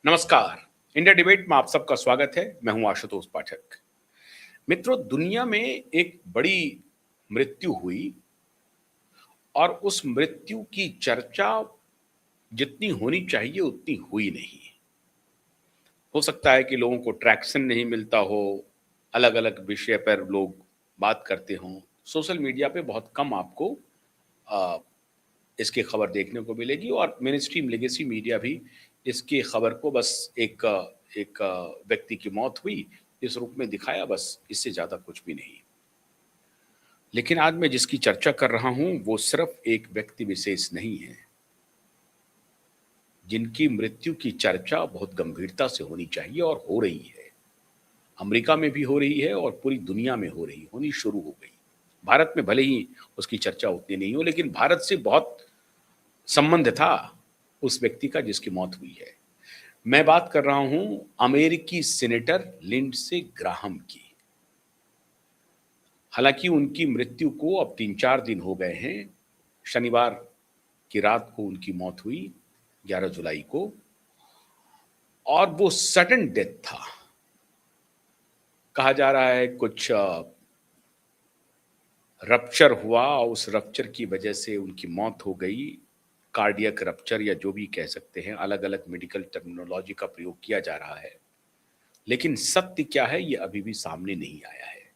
नमस्कार। India debate में आप सबका स्वागत है। मैं हूं आशुतोष पाठक। मित्रों, दुनिया में एक बड़ी मृत्यु हुई और उस मृत्यु की चर्चा जितनी होनी चाहिए उतनी हुई नहीं। हो सकता है कि लोगों को ट्रैक्शन नहीं मिलता हो, अलग-अलग विषय पर लोग बात करते हों। सोशल मीडिया पे बहुत कम आपको अ, इसकी खबर देखने को मिलेगी और मेनस्ट्रीम लेगेसी मीडिया भी इसकी खबर को बस एक व्यक्ति की मौत हुई इस रूप में दिखाया, बस इससे ज़्यादा कुछ भी नहीं। लेकिन आज मैं जिसकी चर्चा कर रहा हूँ वो सिर्फ एक व्यक्ति विशेष नहीं है, जिनकी मृत्यु की चर्चा बहुत गंभीरता से होनी चाहिए और हो रही है। अमेरिका में भी हो रही है और पूरी दुनिया में हो रही, होनी शुरू हो गई। भारत में भले ही उसकी चर्चा उतनी नहीं हो, लेकिन भारत से बहुत संबंध था उस व्यक्ति का जिसकी मौत हुई है। मैं बात कर रहा हूं अमेरिकी सीनेटर लिंडसे ग्राहम की। हालांकि उनकी मृत्यु को अब 3-4 दिन हो गए हैं। शनिवार की रात को उनकी मौत हुई, 11 जुलाई को, और वो सडन डेथ था। कहा जा रहा है कुछ रप्चर हुआ और उस रप्चर की वजह से उनकी मौत हो गई। कार्डियक रप्चर या जो भी कह सकते हैं, अलग-अलग मेडिकल टर्मिनोलॉजी का प्रयोग किया जा रहा है। लेकिन सत्य क्या है ये अभी भी सामने नहीं आया है।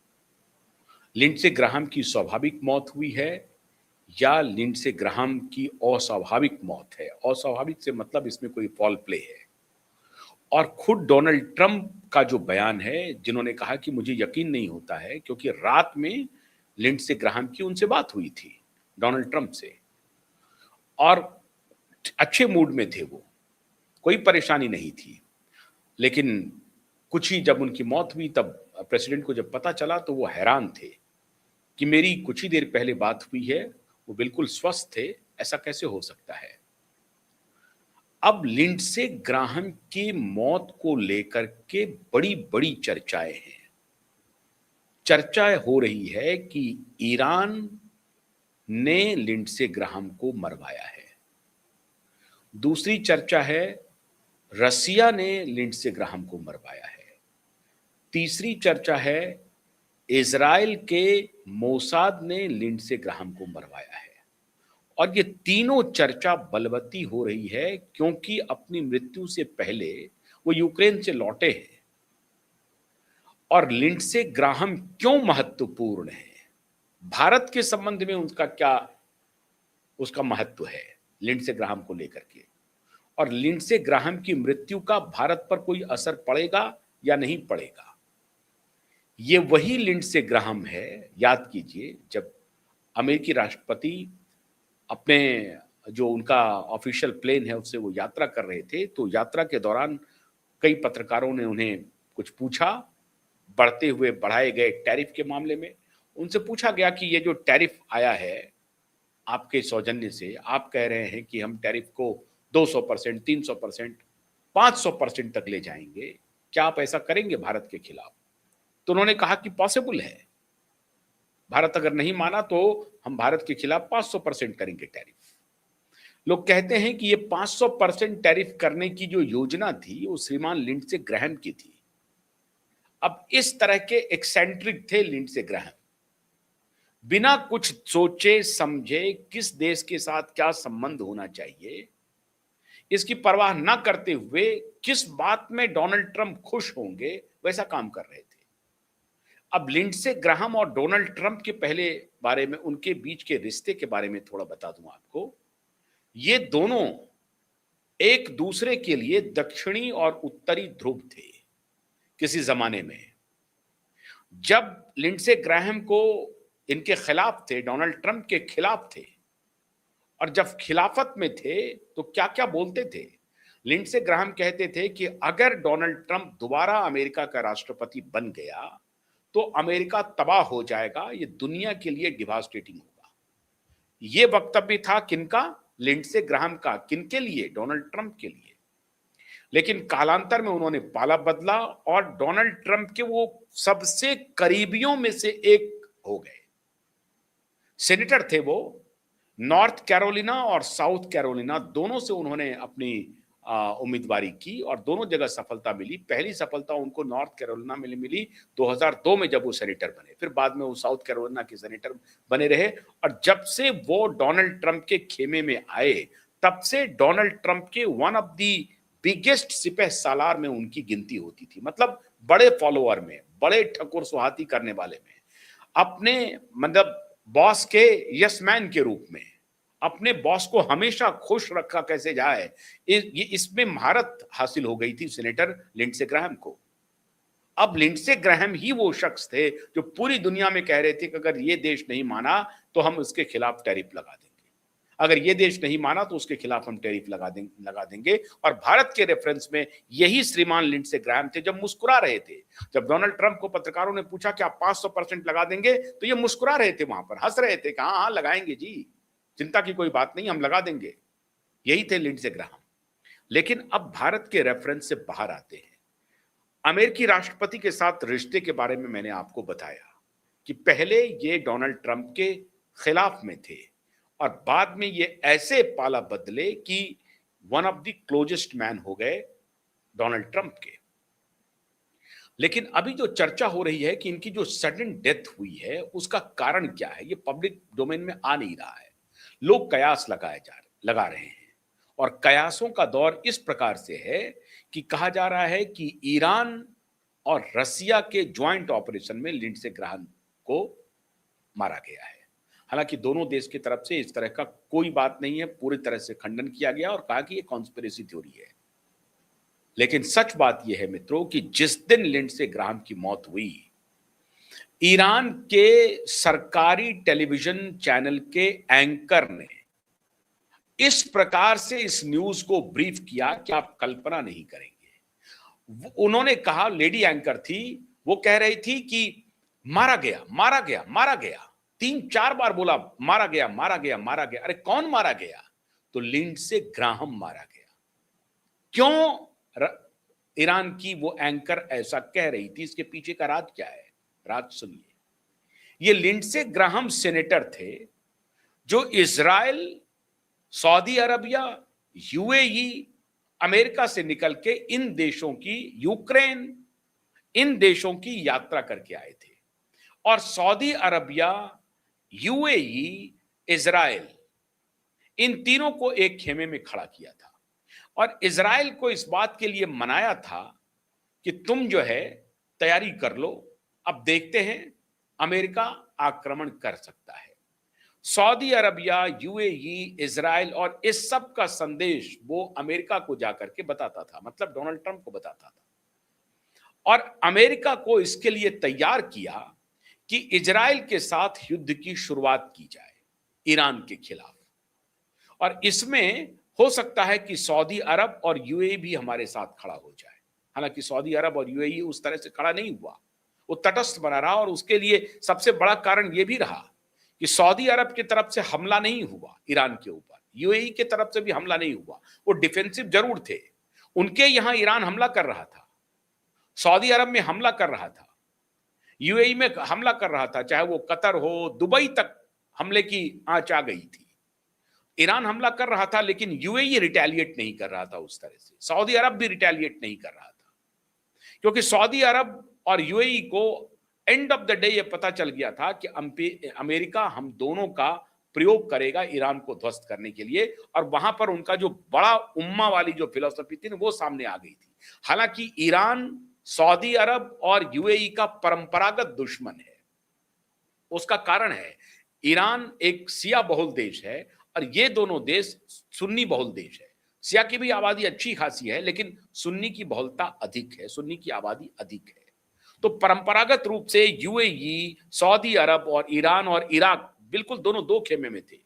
लिंडसे ग्राहम की स्वाभाविक मौत हुई है या लिंडसे ग्राहम की अस्वाभाविक मौत है। अस्वाभाविक से मतलब इसमें कोई फॉल प्ले है। और खुद डोनाल्ड ट्रंप का जो बयान है, जिन्होंने कहा कि मुझे यकीन नहीं होता है, क्योंकि रात में लिंडसे ग्राहम की उनसे बात हुई थी, डोनाल्ड ट्रंप से, और अच्छे मूड में थे वो, कोई परेशानी नहीं थी। लेकिन कुछ ही जब उनकी मौत हुई तब प्रेसिडेंट को जब पता चला तो वो हैरान थे कि मेरी कुछ ही देर पहले बात हुई है, वो बिल्कुल स्वस्थ थे, ऐसा कैसे हो सकता है? अब लिंडसे ग्राहम की मौत को लेकर के बड़ी-बड़ी चर्चाएं हैं। चर्चाएं हो रही है कि ईरान ने लिंडसे ग्राहम को मरवाया है। दूसरी चर्चा है रसिया ने लिंडसे ग्राहम को मरवाया है। तीसरी चर्चा है इज़राइल के मोसाद ने लिंडसे ग्राहम को मरवाया है। और ये तीनों चर्चा बलवती हो रही है क्योंकि अपनी मृत्यु से पहले वो यूक्रेन से लौटे हैं। और लिंडसे ग्राहम क्यों महत्वपूर्ण है? भारत के संबंध में उनका क्या उसका महत्व है लिंडसे ग्राहम को लेकर के? और लिंडसे ग्राहम की मृत्यु का भारत पर कोई असर पड़ेगा या नहीं पड़ेगा? ये वही लिंडसे ग्राहम है, याद कीजिए, जब अमेरिकी राष्ट्रपति अपने जो उनका ऑफिशियल प्लेन है उससे वो यात्रा कर रहे थे, तो यात्रा के दौरान कई पत्रकारों ने उन्हें कुछ पूछा, बढ़ते हुए बढ़ाए गए टैरिफ के मामले में। उनसे पूछा गया कि ये जो टैरिफ आया है आपके सौजन्य से, आप कह रहे हैं कि हम टैरिफ को 200%, 300%, 500% तक ले जाएँगे, क्या आप ऐसा करेंगे भारत के खिलाफ? तो उन्होंने कहा कि पॉसिबल है। भारत अगर नहीं माना तो हम भारत के खिलाफ 500% करेंगे टैरिफ। लोग कहते हैं कि ये 500% टैरिफ करने की जो योजना थी वो श्रीमान लिंडसे ग्राहम की थी। अब इस तरह के एक्सेंट्रिक थे लिंडसे ग्राहम। बिना कुछ सोचे समझे किस देश के साथ क्या संबंध होना चाहिए, इसकी परवाह ना करते हुए किस बात में डोनाल्ड ट्रंप खुश होंगे, वैसा काम कर रहे थे। अब लिंडसे ग्राहम और डोनाल्ड ट्रंप के पहले बारे में, उनके बीच के रिश्ते के बारे में थोड़ा बता दूं आपको। ये दोनों एक दूसरे के लिए दक्षिणी और उत्तरी ध्रुव थे किसी जमाने में। जब लिंडसे ग्राहम को इनके खिलाफ थे, डोनाल्ड ट्रंप के खिलाफ थे, और जब खिलाफत में थे तो क्या-क्या बोलते थे। लिंडसे ग्राहम कहते थे कि अगर डोनाल्ड ट्रंप दोबारा अमेरिका का राष्ट्रपति बन गया तो अमेरिका तबाह हो जाएगा, ये दुनिया के लिए डिवास्टेटिंग होगा। ये वक्तव्य था किनका? लिंडसे ग्राहम का। किनके लिए? डोनाल्ड ट्रंप के लिए। लेकिन कालांतर में उन्होंने पाला बदला और डोनाल्ड ट्रंप के वो सबसे करीबियों में से एक हो गए। सेनेटर थे वो। नॉर्थ कैरोलिना और साउथ कैरोलिना दोनों से उन्होंने अपनी उम्मीदवारी की और दोनों जगह सफलता मिली। पहली सफलता उनको नॉर्थ कैरोलिना में मिली 2002 में जब वो सेनेटर बने, फिर बाद में वो साउथ कैरोलिना के सेनेटर बने रहे और जब से वो डोनाल्ड ट्रंप के खेमे में आए, तब से डोनाल्ड ट्रंप के वन ऑफ द बिगेस्ट सिपह सालार में उनकी गिनती होती थी। मतलब बड़े फॉलोअर में, बड़े ठकुर सुहाती करने वाले में, अपने मतलब बॉस के यस मैन के रूप में, अपने बॉस को हमेशा खुश रखा कैसे जाए, इसमें महारत हासिल हो गई थी सेनेटर लिंडसे ग्राहम को। अब लिंडसे ग्राहम ही वो शख्स थे जो पूरी दुनिया में कह रहे थे कि अगर ये देश नहीं माना तो हम उसके खिलाफ टैरिफ लगा देंगे, अगर ये देश नहीं माना तो उसके खिलाफ हम टैरिफ लगा देंगे। और भारत के रेफरेंस में यही श्रीमान लिंडसे ग्राहम थे जब मुस्कुरा रहे थे। जब डोनाल्ड ट्रंप को पत्रकारों ने पूछा कि आप 500% लगा देंगे, तो ये मुस्कुरा रहे थे, वहां पर हंस रहे थे कि हाँ हाँ लगाएंगे जी, चिंता की कोई बात नहीं, हम लगा देंगे। यही थे लिंडसे ग्राहम। लेकिन अब भारत के रेफरेंस से बाहर आते हैं। अमेरिकी राष्ट्रपति के साथ रिश्ते के बारे में मैंने आपको बताया कि पहले ये डोनाल्ड ट्रंप के खिलाफ में थे और बाद में ये ऐसे पाला बदले कि one of the closest man हो गए डोनाल्ड ट्रंप के। लेकिन अभी जो चर्चा हो रही है कि इनकी जो सडन डेथ हुई है उसका कारण क्या है, ये पब्लिक डोमेन में आ नहीं रहा है। लोग कयास लगा रहे हैं और कयासों का दौर इस प्रकार से है कि कहा जा रहा है कि ईरान और रसिया के ज्वाइंट ऑपरेशन में लिंडसे ग्राहम को मारा गया है। हालांकि दोनों देश की तरफ से इस तरह का कोई बात नहीं है, पूरी तरह से खंडन किया गया और कहा कि ये कॉन्स्पिरेसी थ्योरी है। लेकिन सच बात यह है मित्रों कि जिस दिन लिंडसे ग्राहम की मौत हुई, ईरान के सरकारी टेलीविजन चैनल के एंकर ने इस प्रकार से इस न्यूज को ब्रीफ किया कि आप कल्पना नहीं करेंगे। उन्होंने कहा, लेडी एंकर थी, वो कह रही थी कि मारा गया मारा गया मारा गया, 3-4 बार बोला मारा गया मारा गया मारा गया। अरे कौन मारा गया? तो लिंडसे ग्राहम मारा गया। क्यों ईरान की वो एंकर ऐसा कह रही थी? इसके पीछे का राज क्या है? राज सुनिए। ये लिंडसे ग्राहम सेनेटर थे जो Israel, Saudi Arabia, UAE, America से निकल के इन देशों की, यूक्रेन, इन देशों की यात्रा करके आए थे और सऊदी अरबिया, यूएई, इजराइल, इन तीनों को एक खेमे में खड़ा किया था और इजराइल को इस बात के लिए मनाया था कि तुम जो है तैयारी कर लो, अब देखते हैं अमेरिका आक्रमण कर सकता है। सऊदी अरबिया, यूएई, इजराइल और इस सब का संदेश वो अमेरिका को जाकर के बताता था, मतलब डोनाल्ड ट्रंप को बताता था। और अमेरिका को इसके लिए तैयार किया कि इजराइल के साथ युद्ध की शुरुआत की जाए ईरान के खिलाफ, और इसमें हो सकता है कि सऊदी अरब और यूएई भी हमारे साथ खड़ा हो जाए। हालांकि सऊदी अरब और यूएई उस तरह से खड़ा नहीं हुआ, वो तटस्थ बना रहा और उसके लिए सबसे बड़ा कारण यह भी रहा कि सऊदी अरब की तरफ से हमला नहीं हुआ ईरान के ऊपर, यूएई की तरफ से भी हमला नहीं हुआ। वो डिफेंसिव जरूर थे, उनके यहां ईरान हमला कर रहा था, सऊदी अरब में हमला कर रहा था, यूएई में हमला कर रहा था, चाहे वो कतर हो, दुबई तक हमले की आंच आ गई थी। ईरान हमला कर रहा था लेकिन यूएई रिटेलिएट नहीं कर रहा था उस तरह से, सऊदी अरब भी रिटेलिएट नहीं कर रहा था, क्योंकि सऊदी अरब और यूएई को एंड ऑफ द डे ये पता चल गया था कि अमेरिका हम दोनों का प्रयोग करेगा ईरान को ध्वस्त करने के लिए, और वहां पर उनका जो बड़ा उम्मा वाली जो फिलॉसफी थी वो सामने आ गई थी। हालांकि ईरान, सऊदी अरब और यूएई का परंपरागत दुश्मन है। उसका कारण है ईरान एक शिया बहुल देश है और ये दोनों देश सुन्नी बहुल देश है। शिया की भी आबादी अच्छी खासी है लेकिन सुन्नी की बहुलता अधिक है, सुन्नी की आबादी अधिक है। तो परंपरागत रूप से यूएई, सऊदी अरब और ईरान और इराक बिल्कुल दोनों दो खेमे में थे।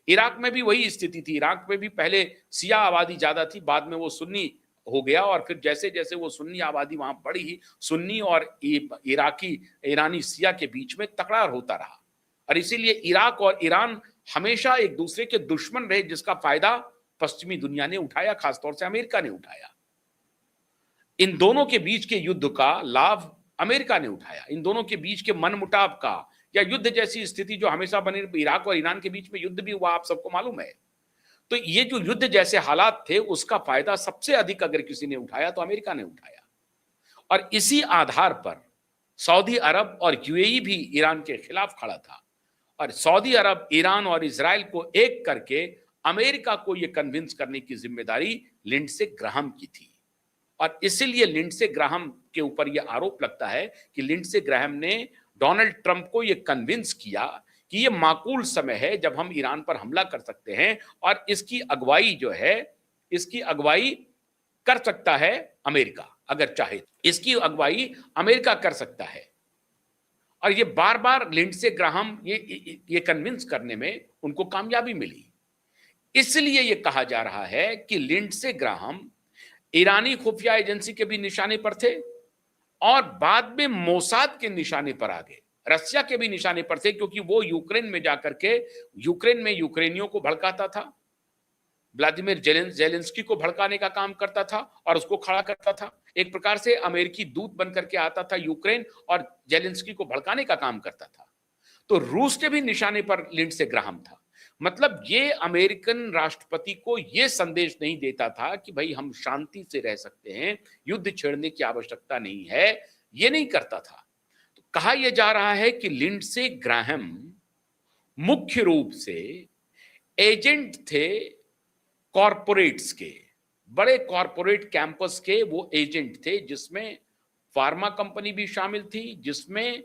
इराक में भी वही स्थिति थी, इराक में भी पहले शिया आबादी ज्यादा थी, बाद में वो सुन्नी हो गया और फिर जैसे जैसे वो सुन्नी आबादी वहां बढ़ी, सुन्नी और ईरानी शिया के बीच में तकरार होता रहा और इसीलिए इराक और ईरान हमेशा एक दूसरे के दुश्मन रहे, जिसका फायदा पश्चिमी दुनिया ने उठाया, खासतौर से अमेरिका ने उठाया। इन दोनों के बीच के युद्ध का लाभ अमेरिका ने उठाया। इन दोनों के बीच के मनमुटाव का या युद्ध जैसी स्थिति जो हमेशा बनी, इराक और ईरान के बीच में युद्ध भी हुआ, आप सबको मालूम है। तो ये जो युद्ध जैसे हालात थे, उसका फायदा सबसे अधिक अगर किसी ने उठाया तो अमेरिका ने उठाया। और इसी आधार पर सऊदी अरब और यूएई भी ईरान के खिलाफ खड़ा था, और सऊदी अरब, ईरान और इजराइल को एक करके अमेरिका को यह कन्विंस करने की जिम्मेदारी लिंडसे ग्राहम की थी। और इसीलिए लिंडसे ग्राहम के ऊपर यह आरोप लगता है कि लिंडसे ग्राहम ने डोनाल्ड ट्रंप को यह कन्विंस किया कि यह माकूल समय है जब हम ईरान पर हमला कर सकते हैं, और इसकी अगुवाई जो है, इसकी अगुवाई कर सकता है अमेरिका, अगर चाहे इसकी अगुवाई अमेरिका कर सकता है। और ये बार बार लिंडसे ग्राहम ये कन्विंस करने में उनको कामयाबी मिली। इसलिए ये कहा जा रहा है कि लिंडसे ग्राहम ईरानी खुफिया एजेंसी के भी निशाने पर थे, और बाद में मोसाद के निशाने पर आ गए, रसिया के भी निशाने पर थे, क्योंकि वो यूक्रेन में जाकर के यूक्रेन में यूक्रेनियों को भड़काता था, व्लादिमीर जेलेंस्की को भड़काने का काम करता था और उसको खड़ा करता था। एक प्रकार से अमेरिकी दूत बनकर के आता था यूक्रेन और जेलेंस्की को भड़काने का काम करता था। तो रूस के भी निशाने पर लिंडसे ग्राहम था। मतलब ये अमेरिकन राष्ट्रपति को ये संदेश नहीं देता था कि भाई हम शांति से रह सकते हैं, युद्ध छेड़ने की आवश्यकता नहीं है, ये नहीं करता था। तो कहा यह जा रहा है कि लिंडसे ग्राहम मुख्य रूप से एजेंट थे कॉरपोरेट्स के, बड़े कॉरपोरेट कैंपस के वो एजेंट थे, जिसमें फार्मा कंपनी भी शामिल थी, जिसमें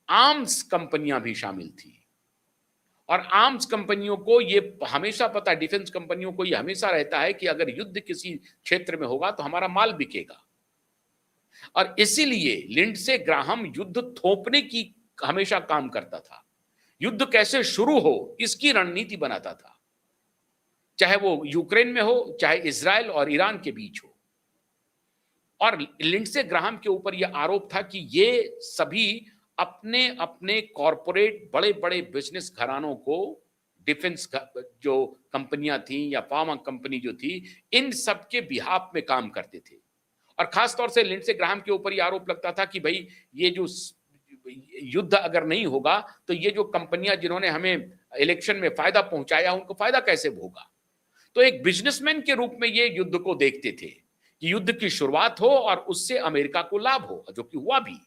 आर्म्स कंपनियां भी शामिल थी। और आर्म्स कंपनियों को ये हमेशा पता, डिफेंस कंपनियों को ये हमेशा रहता है कि अगर युद्ध किसी क्षेत्र में होगा तो हमारा माल बिकेगा। और इसीलिए लिंडसे ग्राहम युद्ध थोपने की हमेशा काम करता था, युद्ध कैसे शुरू हो इसकी रणनीति बनाता था, चाहे वो यूक्रेन में हो, चाहे इजराइल और ईरान के बीच हो। और लिंडसे ग्राहम के ऊपर यह आरोप था कि ये सभी अपने अपने कॉरपोरेट बड़े बड़े बिजनेस घरानों को, डिफेंस जो कंपनियां थी या फार्मा कंपनी जो थी, इन सब के बिहाफ में काम करते थे। और खासतौर से लिंडसे ग्राहम के ऊपर यह आरोप लगता था कि भाई ये जो युद्ध अगर नहीं होगा तो ये जो कंपनियां जिन्होंने हमें इलेक्शन में फायदा पहुंचाया, उनको फायदा कैसे होगा। तो एक बिजनेसमैन के रूप में ये युद्ध को देखते थे कि युद्ध की शुरुआत हो और उससे अमेरिका को लाभ हो, जो कि हुआ भी।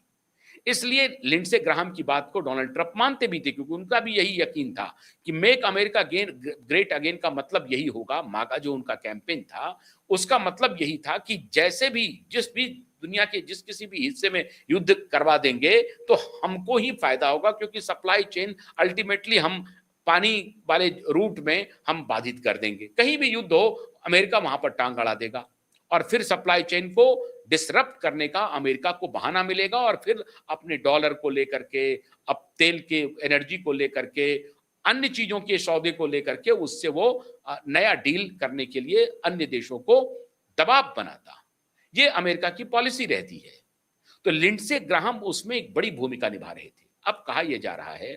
इसलिए लिंडसे ग्राहम की बात को डोनाल्ड ट्रंप मानते भी थे, क्योंकि उनका भी यही यकीन था कि मेक अमेरिका ग्रेट अगेन का मतलब यही होगा। मागा जो उनका कैंपेन था, उसका मतलब यही था कि जैसे भी, जिस भी दुनिया के जिस किसी भी हिस्से में युद्ध करवा देंगे तो हमको ही फायदा होगा, क्योंकि सप्लाई चेन अल्टीमेटली हम पानी वाले रूट में हम बाधित कर देंगे। कहीं भी युद्ध हो, अमेरिका वहां पर टांग अड़ा देगा, और फिर सप्लाई चेन को डिसरप्ट करने का अमेरिका को बहाना मिलेगा, और फिर अपने डॉलर को लेकर के, अब तेल के, एनर्जी को लेकर के, अन्य चीजों के सौदे को लेकर के उससे वो नया डील करने के लिए अन्य देशों को दबाव बनाता। ये अमेरिका की पॉलिसी रहती है। तो लिंडसे ग्राहम उसमें एक बड़ी भूमिका निभा रहे थे। अब कहा यह जा रहा है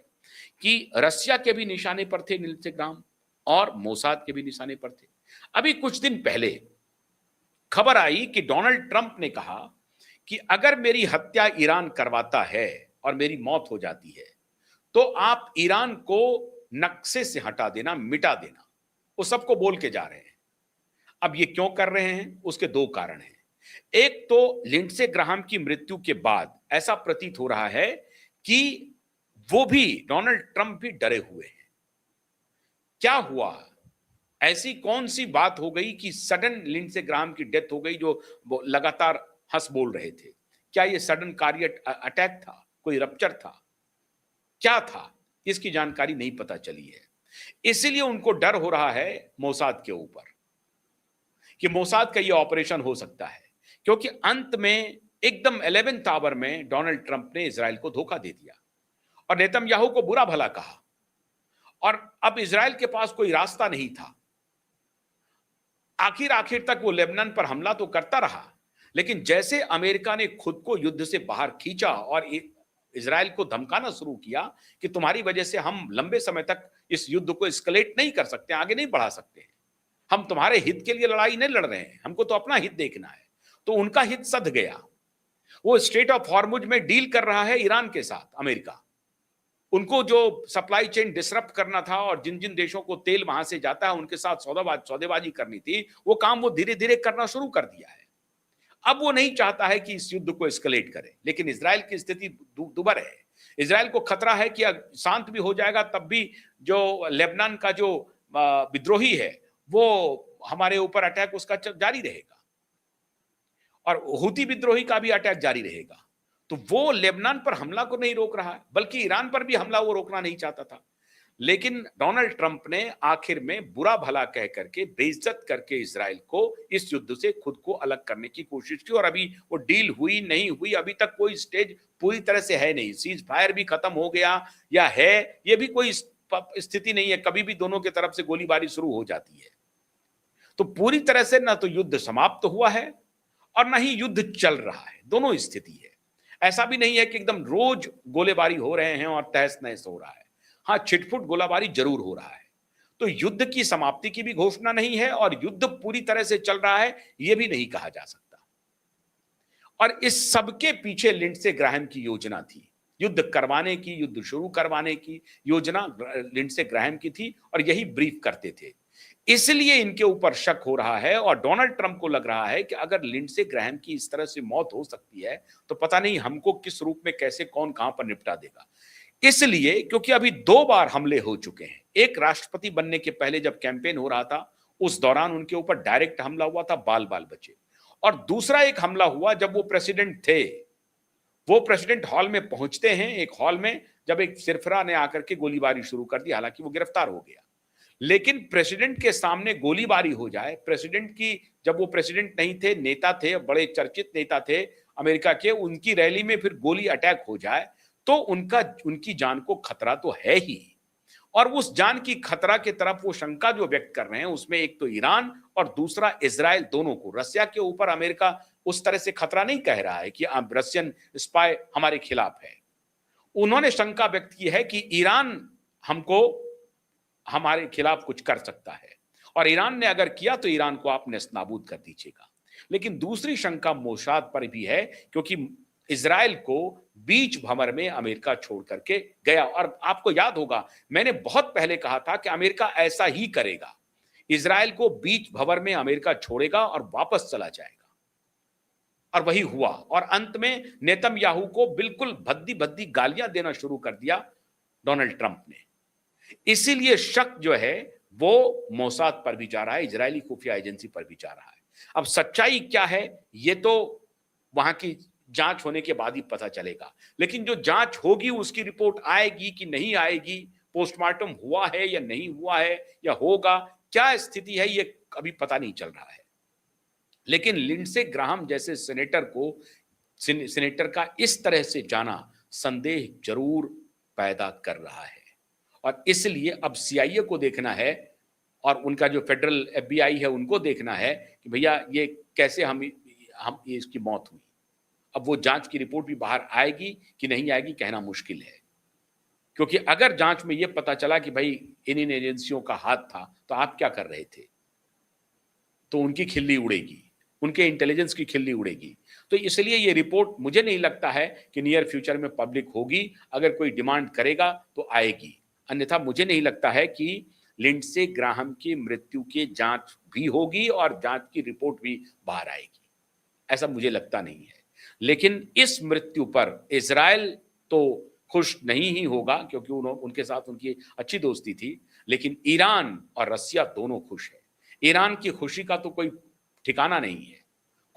कि रसिया के भी निशाने पर थे लिंडसे ग्राहम, और मोसाद के भी निशाने पर थे। अभी कुछ दिन पहले खबर आई कि डोनाल्ड ट्रंप ने कहा कि अगर मेरी हत्या ईरान करवाता है और मेरी मौत हो जाती है तो आप ईरान को नक्शे से हटा देना, मिटा देना। वो सबको बोल के जा रहे हैं। अब ये क्यों कर रहे हैं, उसके दो कारण हैं। एक तो लिंडसे ग्राहम की मृत्यु के बाद ऐसा प्रतीत हो रहा है कि वो भी, डोनाल्ड ट्रंप भी डरे हुए हैं। क्या हुआ, ऐसी कौन सी बात हो गई कि सडन लिंडसे ग्राहम की डेथ हो गई, जो लगातार हंस बोल रहे थे। क्या ये सडन कार्डियक अटैक था, कोई रप्चर था, क्या था, इसकी जानकारी नहीं पता चली है। इसीलिए उनको डर हो रहा है मोसाद के ऊपर कि मोसाद का ये ऑपरेशन हो सकता है, क्योंकि अंत में एकदम 11th आवर में डोनाल्ड ट्रंप ने इजराइल को धोखा दे दिया और नेतन्याहू को बुरा भला कहा, और अब इजराइल के पास कोई रास्ता नहीं था। आखिर तक वो लेबनान पर हमला तो करता रहा, लेकिन जैसे अमेरिका ने खुद को युद्ध से बाहर खींचा और इजराइल को धमकाना शुरू किया कि तुम्हारी वजह से हम लंबे समय तक इस युद्ध को एस्केलेट नहीं कर सकते, आगे नहीं बढ़ा सकते, हम तुम्हारे हित के लिए लड़ाई नहीं लड़ रहे हैं, हमको तो अपना हित देखना है। तो उनका हित सध गया। वो स्ट्रेट ऑफ हॉर्मुज में डील कर रहा है ईरान के साथ अमेरिका, उनको जो सप्लाई चेन डिसरप्ट करना था और जिन जिन देशों को तेल वहां से जाता है उनके साथ सौदेबाजी करनी थी, वो काम वो धीरे धीरे करना शुरू कर दिया है। अब वो नहीं चाहता है कि इस युद्ध को एस्केलेट करे, लेकिन इजराइल की स्थिति दुबर है। इजराइल को खतरा है कि शांत भी हो जाएगा तब भी जो लेबनान का जो विद्रोही है वो हमारे ऊपर अटैक उसका जारी रहेगा और हुती विद्रोही का भी अटैक जारी रहेगा। तो वो लेबनान पर हमला को नहीं रोक रहा है, बल्कि ईरान पर भी हमला वो रोकना नहीं चाहता था। लेकिन डोनाल्ड ट्रंप ने आखिर में बुरा भला कह करके, बेइज्जत करके इजराइल को इस युद्ध से खुद को अलग करने की कोशिश की और अभी वो डील हुई नहीं हुई, अभी तक कोई स्टेज पूरी तरह से है नहीं। सीज फायर भी खत्म हो गया या है, ये भी कोई स्थिति नहीं है। कभी भी दोनों की तरफ से गोलीबारी शुरू हो जाती है। तो पूरी तरह से ना तो युद्ध समाप्त हुआ है और ना ही युद्ध चल रहा है, दोनों स्थिति है। ऐसा भी नहीं है कि एकदम रोज गोलीबारी हो रहे हैं और तहस नहस हो रहा है। हाँ, छिटपुट गोलाबारी जरूर हो रहा है। तो युद्ध की समाप्ति की भी घोषणा नहीं है और युद्ध पूरी तरह से चल रहा है यह भी नहीं कहा जा सकता। और इस सबके पीछे लिंडसे ग्राहम की योजना थी, युद्ध करवाने की, युद्ध शुरू करवाने की योजना लिंडसे ग्राहम की थी और यही ब्रीफ करते थे। इसलिए इनके ऊपर शक हो रहा है और डोनाल्ड ट्रंप को लग रहा है कि अगर लिंडसे ग्राहम की इस तरह से मौत हो सकती है तो पता नहीं हमको किस रूप में, कैसे, कौन कहां पर निपटा देगा। इसलिए क्योंकि अभी 2 बार हमले हो चुके हैं। एक राष्ट्रपति बनने के पहले जब कैंपेन हो रहा था उस दौरान उनके ऊपर डायरेक्ट हमला हुआ था, बाल बाल बचे। और दूसरा एक हमला हुआ जब वो प्रेसिडेंट थे। वो प्रेसिडेंट हॉल में पहुंचते हैं, एक हॉल में जब एक सिरफिरा ने आकर के गोलीबारी शुरू कर दी, हालांकि वो गिरफ्तार हो गया। लेकिन प्रेसिडेंट के सामने गोलीबारी हो जाए, प्रेसिडेंट की, जब वो प्रेसिडेंट नहीं थे, नेता थे, बड़े चर्चित नेता थे अमेरिका के, उनकी रैली में फिर गोली अटैक हो जाए तो उनकी जान को खतरा तो है ही। और उस जान की खतरा की तरफ वो शंका जो व्यक्त कर रहे हैं उसमें एक तो ईरान और दूसरा इजराइल, दोनों को। रसिया के ऊपर अमेरिका उस तरह से खतरा नहीं कह रहा है कि रशियन स्पाई हमारे खिलाफ है। उन्होंने शंका व्यक्त की है कि ईरान हमको, हमारे खिलाफ कुछ कर सकता है और ईरान ने अगर किया तो ईरान को आप नेस्तनाबूद कर दीजिएगा। लेकिन दूसरी शंका मोसाद पर भी है क्योंकि इजराइल को बीच भंवर में अमेरिका छोड़ करके गया। और आपको याद होगा मैंने बहुत पहले कहा था कि अमेरिका ऐसा ही करेगा, इजराइल को बीच भंवर में अमेरिका छोड़ेगा और वापस चला जाएगा। और वही हुआ और अंत में नेतन्याहू को बिल्कुल भद्दी भद्दी गालियां देना शुरू कर दिया डोनाल्ड ट्रंप ने। इसीलिए शक जो है वो मोसाद पर भी जा रहा है, इजरायली खुफिया एजेंसी पर भी जा रहा है। अब सच्चाई क्या है ये तो वहां की जांच होने के बाद ही पता चलेगा। लेकिन जो जांच होगी उसकी रिपोर्ट आएगी कि नहीं आएगी, पोस्टमार्टम हुआ है या नहीं हुआ है या होगा, क्या स्थिति है ये अभी पता नहीं चल रहा है। लेकिन लिंडसे ग्राहम जैसे सेनेटर का इस तरह से जाना संदेह जरूर पैदा कर रहा है और इसलिए अब सीआईए को देखना है और उनका जो फेडरल एफबीआई है उनको देखना है कि भैया ये कैसे हम इसकी मौत हुई। अब वो जांच की रिपोर्ट भी बाहर आएगी कि नहीं आएगी कहना मुश्किल है, क्योंकि अगर जांच में ये पता चला कि भाई इन एजेंसियों का हाथ था तो आप क्या कर रहे थे, तो उनकी खिल्ली उड़ेगी, उनके इंटेलिजेंस की खिल्ली उड़ेगी। तो इसलिए ये रिपोर्ट मुझे नहीं लगता है कि नियर फ्यूचर में पब्लिक होगी। अगर कोई डिमांड करेगा तो आएगी, अन्यथा मुझे नहीं लगता है कि लिंडसे ग्राहम की मृत्यु की जांच भी होगी और जांच की रिपोर्ट भी बाहर आएगी, ऐसा मुझे लगता नहीं है। लेकिन इस मृत्यु पर इजराइल तो खुश नहीं ही होगा क्योंकि उनके साथ उनकी अच्छी दोस्ती थी, लेकिन ईरान और रसिया दोनों खुश है। ईरान की खुशी का तो कोई ठिकाना नहीं है,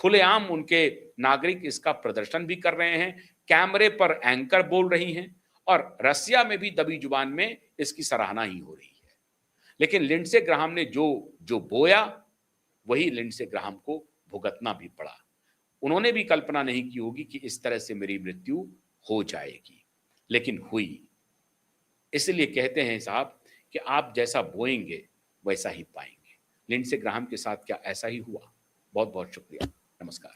खुलेआम उनके नागरिक इसका प्रदर्शन भी कर रहे हैं, कैमरे पर एंकर बोल रही हैं और रसिया में भी दबी जुबान में इसकी सराहना ही हो रही है। लेकिन लिंडसे ग्राहम ने जो बोया वही लिंडसे ग्राहम को भुगतना भी पड़ा। उन्होंने भी कल्पना नहीं की होगी कि इस तरह से मेरी मृत्यु हो जाएगी, लेकिन हुई। इसलिए कहते हैं साहब कि आप जैसा बोएंगे वैसा ही पाएंगे। लिंडसे ग्राहम के साथ क्या ऐसा ही हुआ? बहुत बहुत शुक्रिया, नमस्कार।